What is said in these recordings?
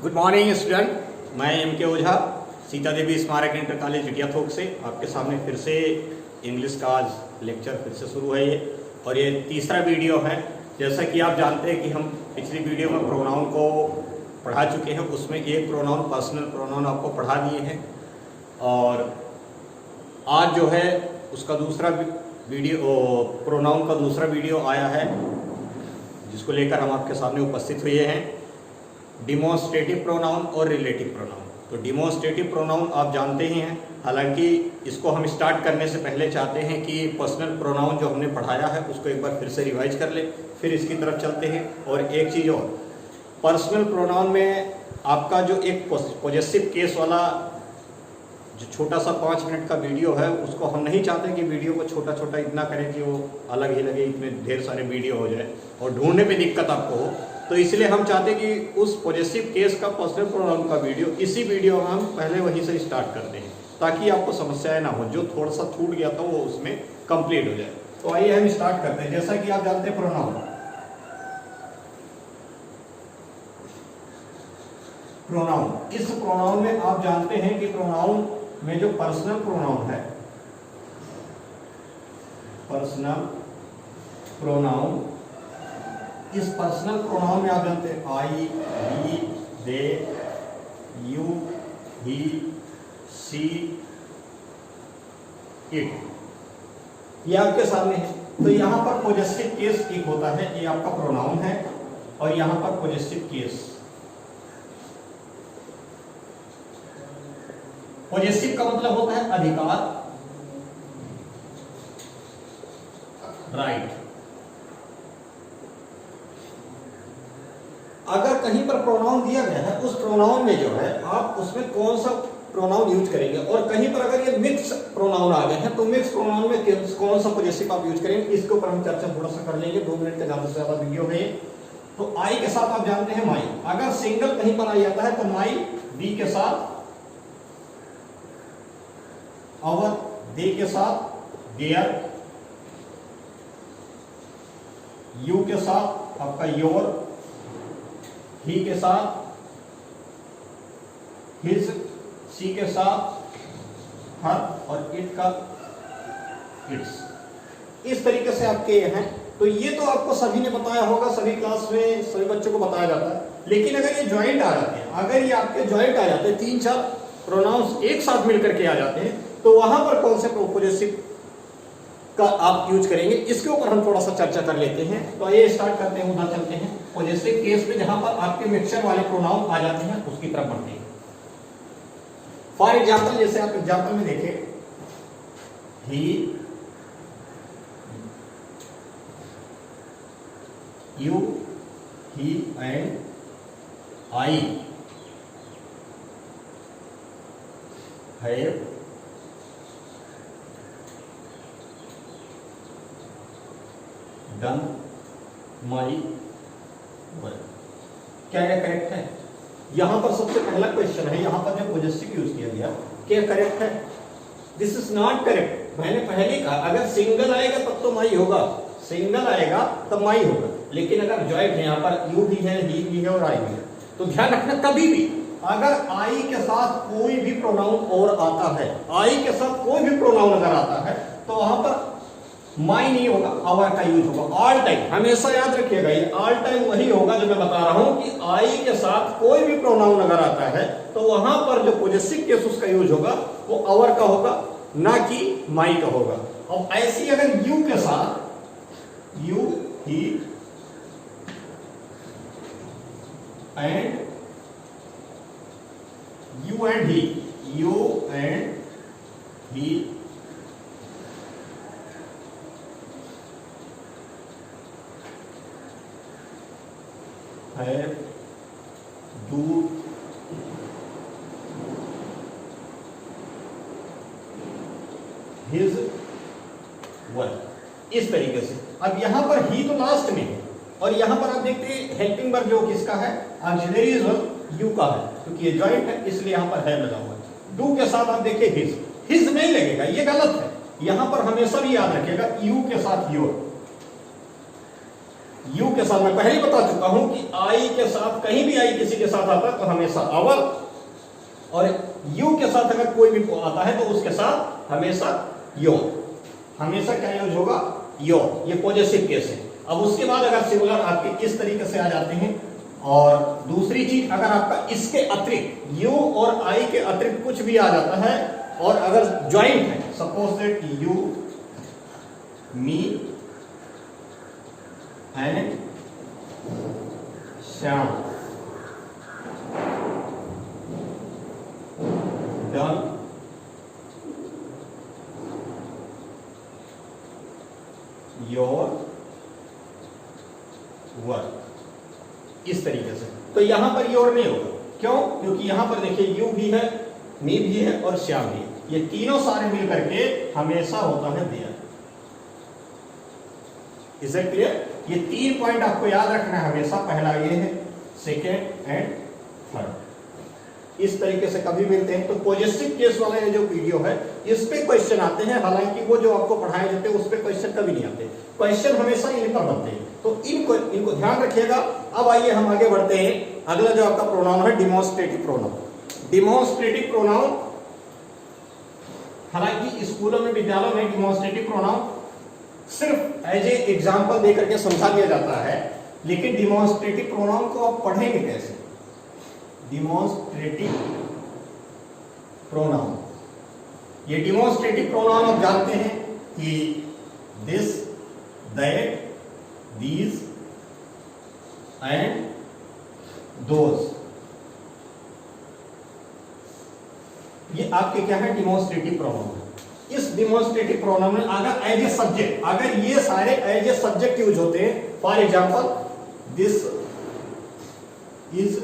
Good morning student, मैं M के ओझा सीता देवी स्मारक इंटर कॉलेज जिटिया थोक से आपके सामने फिर से इंग्लिश का आज लेक्चर फिर से शुरू है ये, और ये तीसरा वीडियो है। जैसा कि आप जानते हैं कि हम पिछली वीडियो में प्रोनाउन को पढ़ा चुके हैं, उसमें एक प्रोनाउन पर्सनल प्रोनाउन आपको पढ़ा दिए हैं, और आज जो है उसका दूसरा वीडियो प्रोनाउन का दूसरा वीडियो आया है, जिसको लेकर हम आपके सामने उपस्थित हुए हैं। डिमॉन्स्ट्रेटिव प्रोनाउन और रिलेटिव प्रोनाउन। तो डिमॉन्स्ट्रेटिव प्रोनाउन आप जानते ही हैं, हालांकि इसको हम स्टार्ट करने से पहले चाहते हैं कि पर्सनल प्रोनाउन जो हमने पढ़ाया है उसको एक बार फिर से रिवाइज कर ले, फिर इसकी तरफ चलते हैं। और एक चीज़ और, पर्सनल प्रोनाउन में आपका जो एक पॉजेसिव केस वाला जो छोटा सा 5 मिनट का वीडियो है, उसको हम नहीं चाहते कि वीडियो को छोटा छोटा इतना करें कि वो अलग ही लगे, इतने ढेर सारे वीडियो हो जाए और ढूंढने पे दिक्कत आपको हो। तो इसलिए हम चाहते हैं कि उस पॉजेसिव केस का पर्सनल प्रोनाउन का वीडियो इसी वीडियो में हम पहले वहीं से स्टार्ट करते हैं, ताकि आपको समस्याएं ना हो, जो थोड़ा सा छूट गया था वो उसमें कंप्लीट हो जाए। तो आइए हम स्टार्ट करते हैं। जैसा कि आप जानते हैं प्रोनाउन, इस प्रोनाउन में आप जानते हैं कि प्रोनाउन में जो पर्सनल प्रोनाउन है, पर्सनल प्रोनाउन, इस पर्सनल प्रोनाउन में आप जानते हैं I, we, they, you, he, she, it, ये आपके सामने है। तो यहां पर पॉजेसिव केस एक होता है, ये आपका प्रोनाउन है, और यहां पर पॉजेसिव केस। पॉजेसिव का मतलब होता है अधिकार, राइट। अगर कहीं पर प्रोनाउन दिया गया है, उस प्रोनाउन में जो है आप उसमें कौन सा प्रोनाउन यूज करेंगे, और कहीं पर अगर ये मिक्स प्रोनाउन आ गए हैं तो मिक्स प्रोनाउन में कौन सा पॉजेसिव आप यूज करेंगे, इसके ऊपर हम चर्चा थोड़ा सा कर लेंगे। 2 मिनट का ज्यादा से ज्यादा वीडियो में। तो आई के साथ आप जानते हैं माई, अगर सिंगल कहीं पर आ जाता है तो माई, वी के साथ अवर, दे के साथ देयर, यू के साथ आपका योर, ही के साथ हिज, सी के साथ हर, और इट का इट्स। इस तरीके से आपके ये हैं। तो ये तो आपको सभी ने बताया होगा, सभी क्लास में सभी बच्चों को बताया जाता है। लेकिन अगर ये ज्वाइंट आ जाते हैं, अगर ये आपके ज्वाइंट आ जाते हैं, 3-4 प्रोनाउंस एक साथ मिलकर के आ जाते हैं, तो वहां पर कौन से पॉजेसिव का आप यूज करेंगे, इसके ऊपर हम थोड़ा सा चर्चा कर लेते हैं। तो ये स्टार्ट करते हैं, उधर चलते हैं। पॉजेसिव केस में जहां पर आपके मिक्सचर वाले प्रोनाउन आ जाते हैं, उसकी तरफ बढ़ते हैं। फॉर एग्जाम्पल, जैसे आप एग्जाम्पल में देखें, he, you, he and I have done my work. क्या यह करेक्ट है? यहां पर सबसे पहला क्वेश्चन है, यहां पर जो पॉजेसिव यूज किया गया, क्या करेक्ट है? This is not correct. मैंने पहले कहा अगर सिंगल आएगा तब तो माई होगा, सिंगल आएगा तब माई होगा। लेकिन अगर जॉइंट है, यहाँ पर यू भी है, ही भी है और आई भी है, तो ध्यान रखना कभी भी अगर आई के साथ कोई भी प्रोनाउन और आता है, आई के साथ कोई भी प्रोनाउन अगर आता है, तो वहां पर माई नहीं होगा, आवर का यूज होगा। ऑल टाइम हमेशा याद रखिएगा, ये ऑल टाइम वही होगा जो मैं बता रहा हूं कि आई के साथ कोई भी प्रोनाउन अगर आता है तो वहां पर जो पॉजेसिव केस उसका यूज होगा वो आवर का होगा, ना कि माई का होगा। अब ऐसी अगर यू के साथ, you, he and you and he, you and he है, डू, हिज वर्क, इस तरीके से। अब यहां पर ही तो लास्ट में है, और यहां पर आप देखते हैं हेल्पिंग वर्ब जो किसका है, ऑक्सिलरी वर्ब यू का है, क्योंकि ये जॉइंट है इसलिए यहां पर है लगा हुआ है। डू के साथ आप देखिए हिज, हिज नहीं लगेगा, ये गलत है। यहां पर हमेशा भी याद रखिएगा यू के साथ योर, यू के साथ मैं पहले ही बता चुका हूं कि आई के साथ कहीं भी आई किसी के साथ आता है तो हमेशा अवर, और यू के साथ अगर कोई भी आता है तो उसके साथ हमेशा योर। हमेशा क्या यूज होगा? योर। ये पॉजिटिव केस है। अब उसके बाद अगर सिंगुलर आपके इस तरीके से आ जाते हैं, और दूसरी चीज अगर आपका इसके अतिरिक्त यू और आई के अतिरिक्त कुछ भी आ जाता है, और अगर ज्वाइंट है, suppose that you, me and Shyam done your work, इस तरीके से, तो यहां पर योर नहीं होगा। क्यों? क्योंकि यहां पर देखिए यू भी है, मी भी है और श्याम भी है, ये तीनों सारे मिल करके हमेशा होता है देयर। Is it clear? ये 3 पॉइंट आपको याद रखना है हमेशा। पहला ये है, सेकेंड एंड थर्ड, इस तरीके से कभी मिलते हैं। तो पॉजिटिव केस वाला ये जो वीडियो है इस पे क्वेश्चन आते हैं, हालांकि वो जो आपको पढ़ाए जाते हैं उस पे क्वेश्चन कभी नहीं आते, क्वेश्चन हमेशा इन पर बनते हैं, तो इनको ध्यान रखिएगा। अब आइए हम आगे बढ़ते हैं। अगला जो आपका प्रोनाउन है डिमॉन्स्ट्रेटिव प्रोनाउन। डिमॉन्स्ट्रेटिव प्रोनाउन, हालांकि स्कूलों में, विद्यालयों में डिमॉन्स्ट्रेटिव प्रोनाउन सिर्फ एज ए एग्जाम्पल देकर के समझा दिया जाता है, लेकिन डिमॉन्स्ट्रेटिव प्रोनाउन को आप पढ़ेंगे कैसे? डिमॉन्स्ट्रेटिव प्रोनाउन, ये डिमॉन्स्ट्रेटिव प्रोनाउन आप जानते हैं कि this, that, these and those, ये आपके क्या है? Demonstrative pronoun. इस डिमॉन्स्ट्रेटिव प्रोनाउन में अगर एज ए सब्जेक्ट, अगर ये सारे एज ए सब्जेक्ट यूज होते हैं, for example this is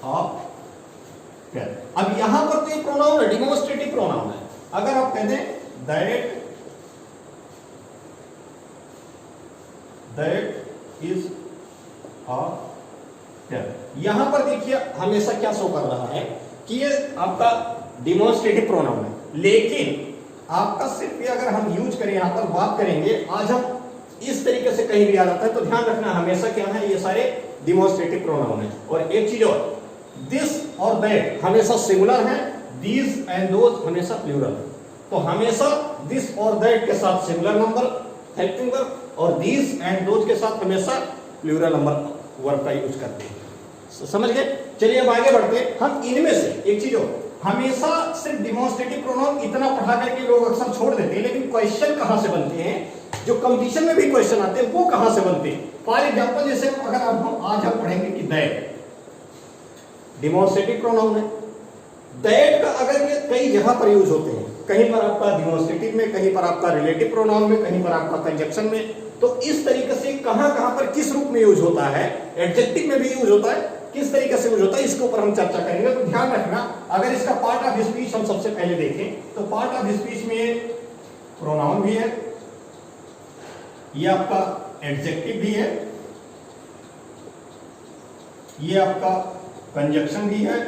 a pen. अब यहां पर तो ये प्रोनाउन है, डिमॉन्स्ट्रेटिव प्रोनाउन है। अगर आप कहते हैं दैट इज अ पेन, यहां पर देखिए हमेशा क्या शो कर रहा है कि ये आपका डिमॉन्स्ट्रेटिव प्रोनाउन है, लेकिन आपका सिर्फ ये अगर हम यूज करें, यहां पर बात करेंगे, आज हम इस तरीके से कहीं भी आ जाता है, तो ध्यान रखना हमेशा क्या है, ये सारे डिमॉन्स्ट्रेटिव प्रोनाउन है। और एक चीज और, दिस और दैट हमेशा सिंगुलर है, दीज एंड दोज हमेशा प्लूरल है। तो हमेशा दिस और दैट के साथ सिंगुलर नंबर हेल्पिंग वर्ब, और दीज एंड दोज के साथ हमेशा प्लूरल नंबर वर्ब का यूज करते हैं। समझ गए? चलिए अब आगे बढ़ते हैं। हम इनमें से एक चीज और, हमेशा सिर्फ डिमॉन्स्ट्रेटिव प्रोनाउन इतना पढ़ा करके लोग अक्सर छोड़ देते हैं, लेकिन क्वेश्चन कहां से बनते हैं, जो कंपटीशन में भी क्वेश्चन आते हैं वो कहां से बनते हैं? फॉर एग्जांपल जैसे अगर अब आज हम पढ़ेंगे कि दैट डिमॉन्स्ट्रेटिव प्रोनाउन है, दैट का अगर ये कई जगह पर यूज होते हैं, कहीं पर आपका डिमॉन्स्ट्रेटिव में, कहीं पर आपका रिलेटिव प्रोनाउन में, कहीं पर आपका कंजक्शन में, तो इस तरीके से कहां कहां पर किस रूप में यूज होता है, एडजेक्टिव में भी यूज होता है, किस तरीके से यूज होता है, इसके ऊपर हम चर्चा करेंगे। तो ध्यान रखना, अगर इसका पार्ट ऑफ स्पीच हम सबसे पहले देखें तो पार्ट ऑफ स्पीच में प्रोनाउन भी है, ये आपका एडजेक्टिव भी है, ये आपका कंजक्शन भी है,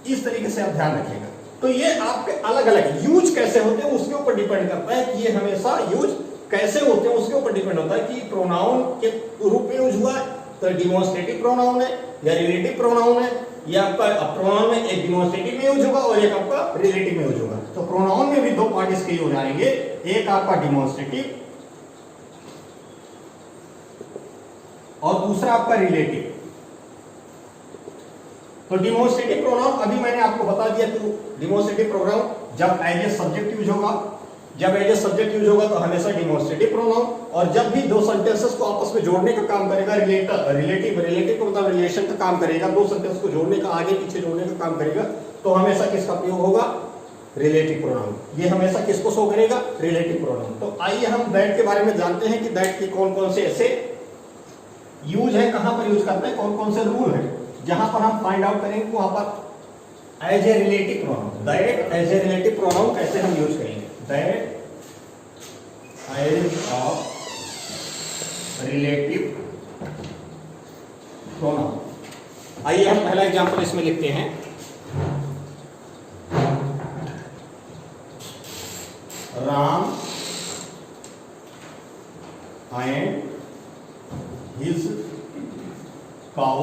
इस तरीके से आप ध्यान रखिएगा। तो ये आपके अलग अलग यूज कैसे होते हैं उसके ऊपर डिपेंड करता है कि ये हमेशा यूज कैसे होते हैं, उसके ऊपर डिपेंड होता है कि प्रोनाउन के रूप में यूज हुआ है तो डिमॉन्स्ट्रेटिव प्रोनाउन है या रिलेटिव प्रोनाउन है, या आपका प्रोनाउन में एक डिमॉन्स्ट्रेटिव में यूज होगा और एक आपका रिलेटिव में यूज होगा। तो प्रोनाउन में भी दो पार्ट इसके यूज आएंगे, एक आपका डिमॉन्स्ट्रेटिव और दूसरा आपका रिलेटिव। तो डिमॉन्स्ट्रेटिव प्रोनाउन अभी मैंने आपको बता दिया कि डिमॉन्स्ट्रेटिव प्रोनाउन जब एज ए सब्जेक्ट यूज होगा, जब एज ए सब्जेक्ट यूज होगा तो हमेशा डिमॉन्स्ट्रेटिव प्रोनाउन, और जब भी दो सेंटेंसेस को आपस में जोड़ने का काम करेगा, रिलेटिव को मतलब रिलेशन का काम करेगा, दो सेंटेंस को जोड़ने का, आगे पीछे जोड़ने का काम करेगा, तो हमेशा किसका प्रयोग होगा? Relative pronoun. ये हमेशा किसको शो करेगा? Relative pronoun. तो आइए हम दैट के बारे में जानते हैं कि दैट के कौन कौन से ऐसे यूज है, कहां पर यूज करते हैं, कौन कौन से रूल है, जहां पर हम फाइंड आउट करेंगे वहां पर as a relative pronoun, that as a relative pronoun कैसे हम यूज करेंगे, that as a relative pronoun. आइए हम पहला एग्जांपल इसमें लिखते हैं, Ram and his cow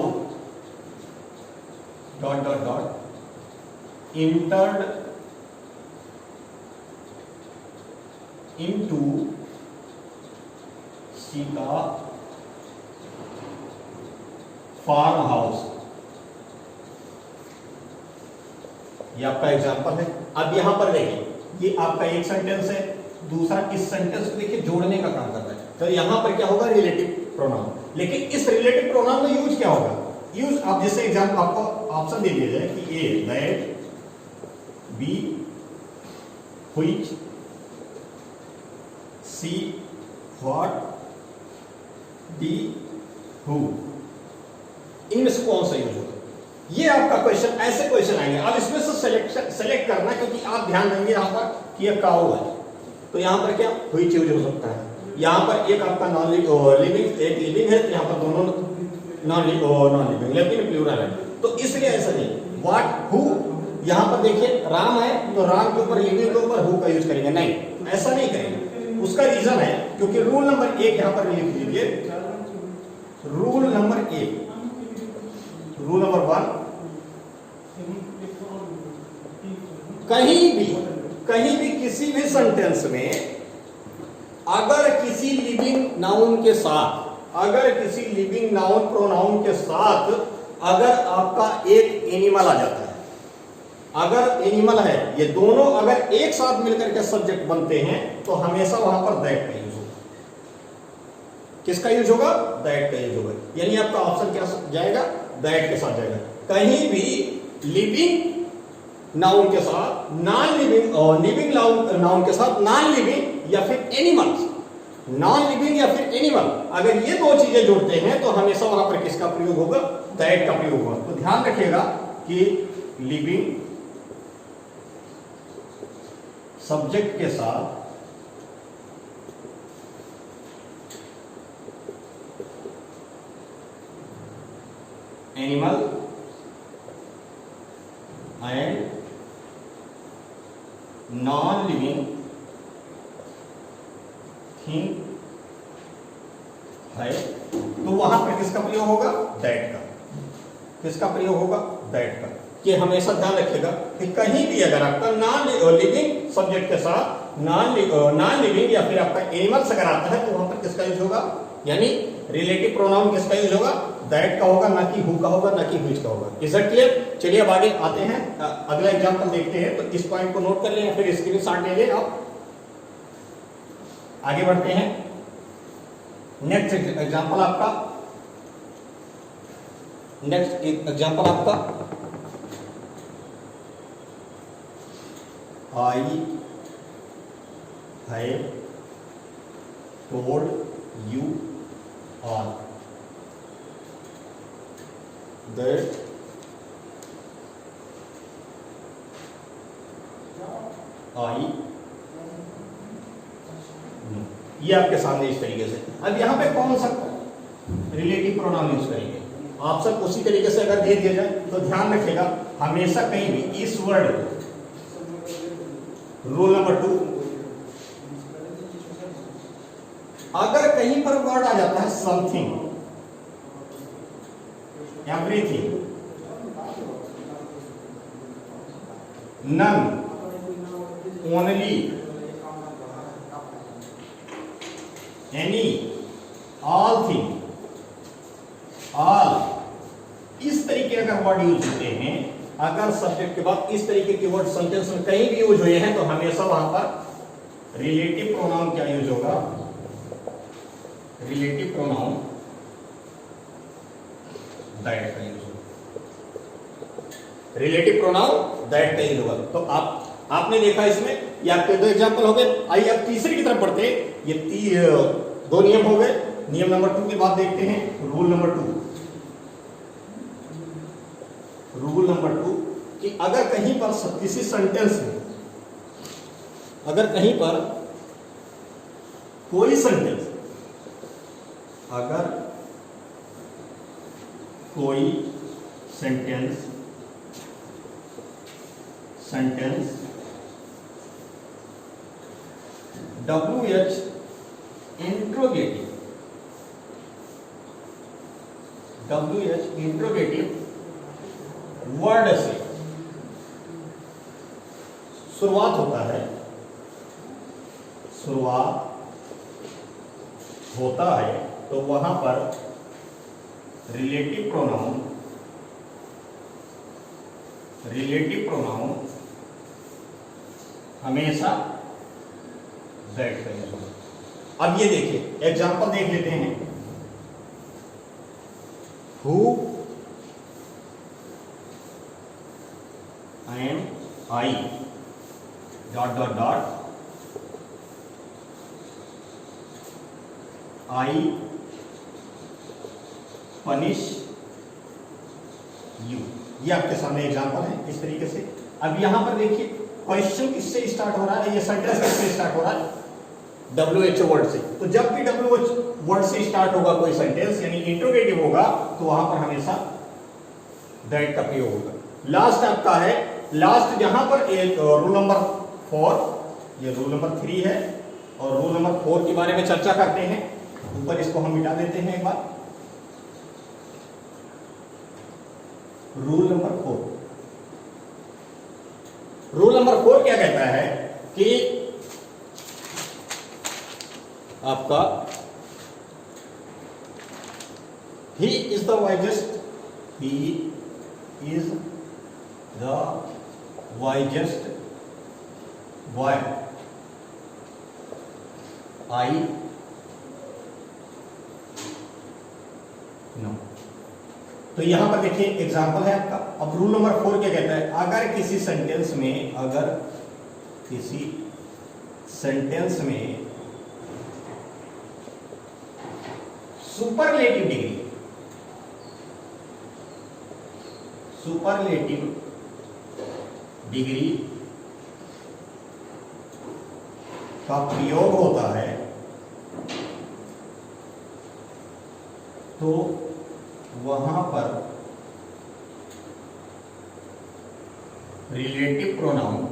dot dot dot entered into Sita farm house. ये आपका एग्जाम्पल है। अब यहां पर देखिए, ये आपका एक सेंटेंस है, दूसरा इस सेंटेंस को देखिए जोड़ने का काम कर रहा है, तो यहां पर क्या होगा, रिलेटिव प्रोनाउन। लेकिन इस रिलेटिव प्रोनाउन में यूज क्या होगा, यूज आप जैसे एग्जाम्पल आपको ऑप्शन दे दिया जाए कि A that, B which, C what, D who, इनमें से कौन सा यूज होगा। ये आपका क्वेश्चन, ऐसे क्वेश्चन आएंगे। अब इसमें से सेलेक्ट करना, क्योंकि आप ध्यान देंगे यहाँ पर कि ये काऊ है, तो यहाँ पर क्या व्हिच यूज हो सकता है। यहाँ पर एक आपका नॉन लिविंग, एक लिविंग है, तो यहाँ पर दोनों नॉन लिविंग, लेकिन प्लूरल है, तो इसलिए ऐसा नहीं। व्हाट, हु, यहाँ पर देखिए राम है, तो राम के ऊपर, लिविंग के ऊपर हु का यूज करेंगे, नहीं, ऐसा नहीं करेंगे। उसका रीजन है क्योंकि रूल नंबर 1 यहाँ पर लिख लीजिए। रूल नंबर 1, रूल नंबर 1, कहीं भी किसी भी सेंटेंस में अगर किसी लिविंग नाउन के साथ, अगर किसी लिविंग नाउन प्रोनाउन के साथ अगर आपका एक एनिमल आ जाता है, अगर एनिमल है, ये दोनों अगर एक साथ मिलकर के सब्जेक्ट बनते हैं, तो हमेशा वहां पर दैट का यूज होगा। किसका यूज होगा, दैट का यूज होगा। यानी आपका ऑप्शन क्या जाएगा, दैट के साथ जाएगा। कहीं भी लिविंग नाउन के साथ नॉन लिविंग, और लिविंग नाउन के साथ नॉन लिविंग या फिर एनिमल्स, नॉन लिविंग या फिर एनिमल, अगर ये दो चीजें जोड़ते हैं तो हमेशा वहां पर किसका प्रयोग होगा, दैट का प्रयोग होगा। तो ध्यान रखिएगा कि लिविंग सब्जेक्ट के साथ animal and non living thing है, तो वहां पर किसका प्रयोग होगा, दैट का। किसका प्रयोग होगा, दैट का। कि हमेशा ध्यान रखिएगा कि कहीं भी अगर आपका नॉन लिविंग सब्जेक्ट के साथ नॉन लिविंग या फिर आपका एनिमल्स अगर आता है, तो वहां पर किसका यूज होगा, यानी रिलेटिव प्रोनाउन किसका यूज होगा, दैट का होगा, ना कि हु का होगा, ना कि व्हिच का होगा। Is it clear. चलिए अब आगे आते हैं, अगला एग्जांपल देखते हैं। तो इस पॉइंट को नोट कर लें या फिर स्क्रीनशॉट ले लें। आप आगे बढ़ते हैं। नेक्स्ट एग्जांपल आपका, I have told you all that I, ये आपके सामने इस तरीके से। अब यहां पे कौन सा रिलेटिव प्रोनाउन यूज करेंगे, ऑप्शन उसी तरीके से अगर दे दिया जाए तो ध्यान रखिएगा, हमेशा कहीं भी इस वर्ड, रूल नंबर 2, अगर कहीं पर वर्ड आ जाता है something, everything, none, only, any, all thing, all, इस तरीके अगर वर्ड यूज होते हैं, अगर सब्जेक्ट के बाद इस तरीके के वर्ड सेंटेंस में कहीं भी यूज हुए हैं, तो हमेशा वहां पर रिलेटिव प्रोनाउन क्या यूज होगा, रिलेटिव प्रोनाउन दैट का यूज होगा। रिलेटिव प्रोनाउन दैट का यूज होगा। तो आपने देखा इसमें, ये आपके दो एग्जांपल हो गए। आइए अब तीसरी की तरफ बढ़ते हैं। ये दो नियम हो गए। नियम नंबर 2 के बाद देखते हैं रूल नंबर 2। रूल नंबर 2 कि अगर कहीं पर किसी सेंटेंस में, अगर कहीं पर कोई सेंटेंस, अगर कोई sentence WH interrogative WH interrogative word से शुरुआत होता है, शुरुआत होता है, तो वहां पर रिलेटिव प्रोनाउन हमेशा दैट करेंगे। अब ये देखिए एग्जांपल देख लेते हैं। Who am I dot dot dot I punish you, ये आपके सामने एग्जांपल है इस तरीके से। अब यहां पर देखिए क्वेश्चन किससे स्टार्ट हो रहा है, ये सेंटेंस किससे स्टार्ट हो रहा है, WHO वर्ड से। तो जब भी WHO वर्ड से स्टार्ट होगा कोई सेंटेंस यानी इंट्रोगेटिव होगा तो वहां पर हमेशा दैट का प्रयोग होगा। लास्ट आपका है, लास्ट जहां पर एक रूल नंबर 4, ये रूल नंबर 3 है और रूल नंबर 4 के बारे में चर्चा करते हैं। ऊपर इसको हम मिटा देते हैं एक बार। रूल नंबर 4, रूल नंबर 4 क्या कहता है कि आपका he is the wisest, he is the wisest boy I know. तो यहां पर देखिए एग्जांपल है आपका। अब रूल नंबर 4 क्या कहता है, अगर किसी सेंटेंस में, अगर किसी सेंटेंस में सुपरलेटिव डिग्री, सुपरलेटिव डिग्री का प्रयोग होता है तो वहां पर रिलेटिव प्रोनाउन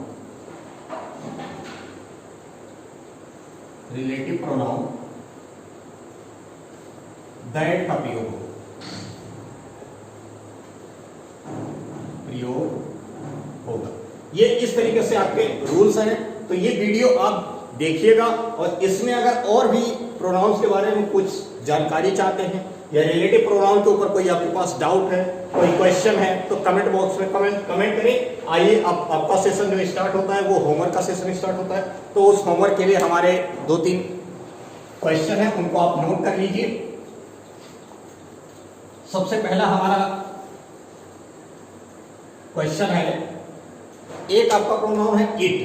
दैट का प्रयोग होगा। ये इस तरीके से आपके रूल्स हैं। तो ये वीडियो आप देखिएगा और इसमें अगर और भी प्रोनाउंस के बारे में कुछ जानकारी चाहते हैं या रिलेटिव प्रोनाउन के ऊपर कोई आपके पास डाउट है, कोई क्वेश्चन है, तो कमेंट बॉक्स में कमेंट करें। आइए अब आपका सेशन जो स्टार्ट होता है वो होमवर्क का सेशन स्टार्ट होता है। तो उस होमवर्क के लिए हमारे 2-3 क्वेश्चन है, उनको आप नोट कर लीजिए। सबसे पहला हमारा क्वेश्चन है, एक आपका प्रोनाउन है इट,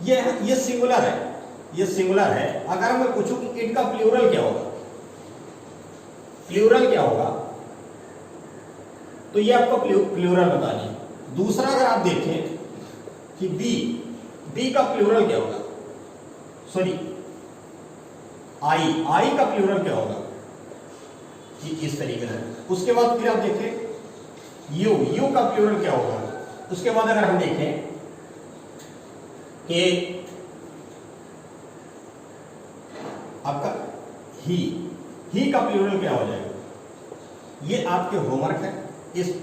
ये सिंगुलर है, ये सिंगुलर है। अगर मैं पूछूं कि इट का प्लूरल क्या होगा, प्लूरल क्या होगा, तो ये आपको प्लूरल बतानी है। दूसरा अगर आप देखें कि बी का प्लूरल क्या होगा, सॉरी आई का प्लूरल क्या होगा, इस तरीके से। उसके बाद फिर आप देखें यू का प्लूरल क्या होगा। उसके बाद अगर हम देखें कि आपका ही का प्लूरल क्या हो जाएगा। ये आपके होमवर्क है, इस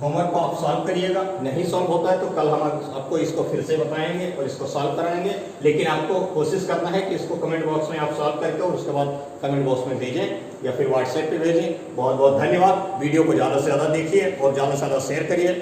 होमवर्क को आप सॉल्व करिएगा। नहीं सॉल्व होता है तो कल हम आपको इसको फिर से बताएंगे और इसको सॉल्व कराएंगे। लेकिन आपको कोशिश करना है कि इसको कमेंट बॉक्स में आप सॉल्व करके और उसके बाद कमेंट बॉक्स में भेजें या फिर व्हाट्सएप पे भेजें। बहुत बहुत धन्यवाद। वीडियो को ज़्यादा से ज़्यादा देखिए और ज़्यादा से ज़्यादा शेयर करिए।